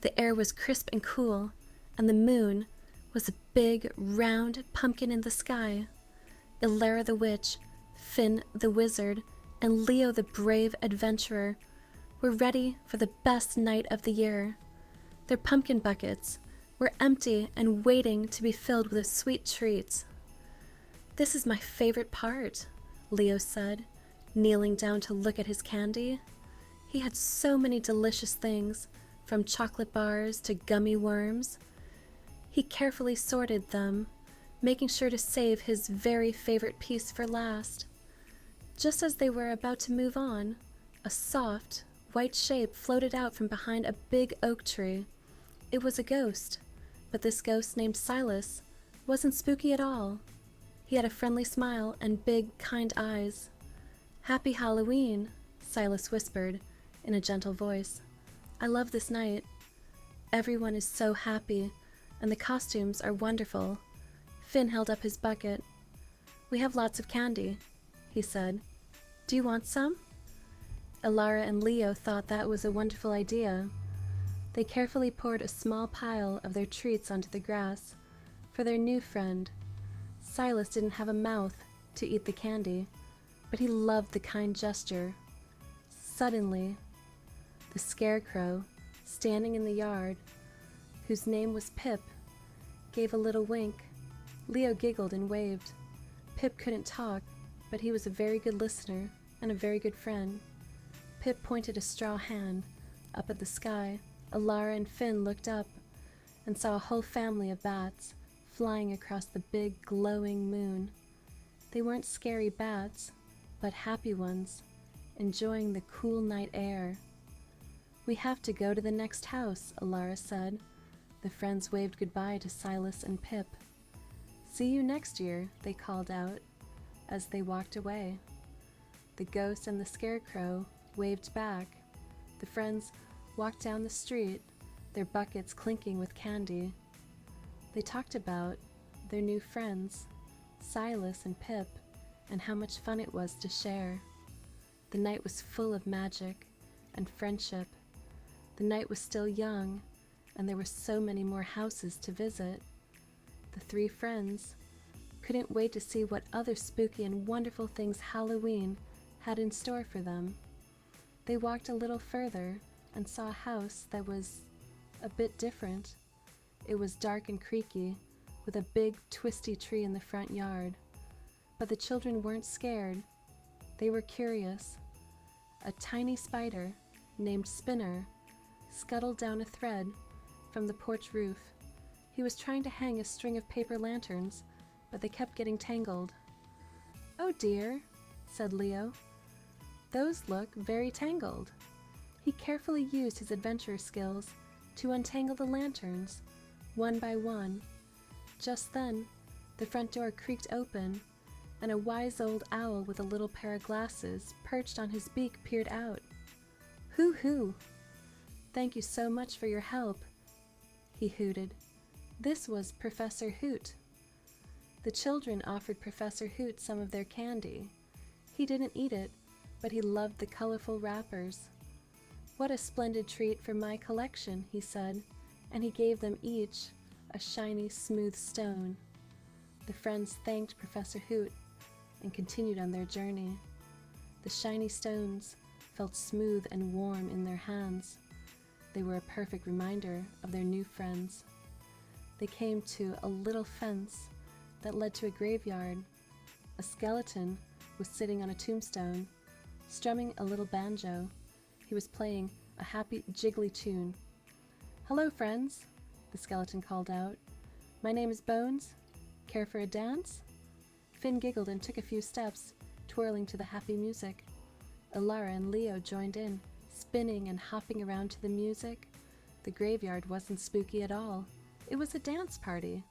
The air was crisp and cool, and the moon was a big, round pumpkin in the sky. Ilara the witch, Finn the wizard, and Leo the brave adventurer were ready for the best night of the year. Their pumpkin buckets were empty and waiting to be filled with sweet treats. "This is my favorite part," Leo said, kneeling down to look at his candy. He had so many delicious things, from chocolate bars to gummy worms. He carefully sorted them, making sure to save his very favorite piece for last. Just as they were about to move on, a soft, white shape floated out from behind a big oak tree. It was a ghost, but this ghost named Silas wasn't spooky at all. He had a friendly smile and big, kind eyes. "Happy Halloween," Silas whispered in a gentle voice. "I love this night. Everyone is so happy, and the costumes are wonderful." Finn held up his bucket. "We have lots of candy," he said. "Do you want some?" Ilara and Leo thought that was a wonderful idea. They carefully poured a small pile of their treats onto the grass for their new friend. Silas didn't have a mouth to eat the candy, but he loved the kind gesture. Suddenly, the scarecrow, standing in the yard, whose name was Pip, gave a little wink. Leo giggled and waved. Pip couldn't talk, but he was a very good listener and a very good friend. Pip pointed a straw hand up at the sky. Ilara and Finn looked up and saw a whole family of bats flying across the big, glowing moon. They weren't scary bats, but happy ones, enjoying the cool night air. "We have to go to the next house," Ilara said. The friends waved goodbye to Silas and Pip. "See you next year," they called out as they walked away. The ghost and the scarecrow waved back. The friends walked down the street, their buckets clinking with candy. They talked about their new friends, Silas and Pip, and how much fun it was to share. The night was full of magic and friendship. The night was still young, and there were so many more houses to visit. The three friends couldn't wait to see what other spooky and wonderful things Halloween had in store for them. They walked a little further and saw a house that was a bit different. It was dark and creaky, with a big, twisty tree in the front yard. But the children weren't scared. They were curious. A tiny spider, named Spinner, scuttled down a thread from the porch roof. He was trying to hang a string of paper lanterns, but they kept getting tangled. "Oh dear," said Leo. "Those look very tangled." He carefully used his adventure skills to untangle the lanterns, one by one. Just then, the front door creaked open, and a wise old owl with a little pair of glasses perched on his beak peered out. "Hoo-hoo! Thank you so much for your help," he hooted. This was Professor Hoot. The children offered Professor Hoot some of their candy. He didn't eat it, but he loved the colorful wrappers. "What a splendid treat for my collection," he said, and he gave them each a shiny, smooth stone. The friends thanked Professor Hoot and continued on their journey. The shiny stones felt smooth and warm in their hands. They were a perfect reminder of their new friends. They came to a little fence that led to a graveyard. A skeleton was sitting on a tombstone, strumming a little banjo. He was playing a happy, jiggly tune. "Hello, friends," the skeleton called out. "My name is Bones. Care for a dance?" Finn giggled and took a few steps, twirling to the happy music. Ilara and Leo joined in, spinning and hopping around to the music. The graveyard wasn't spooky at all. It was a dance party.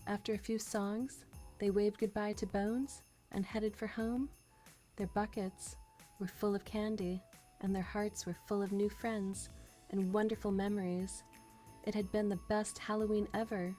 After a few songs, they waved goodbye to Bones and headed for home. Their buckets were full of candy, and their hearts were full of new friends and wonderful memories. It had been the best Halloween ever.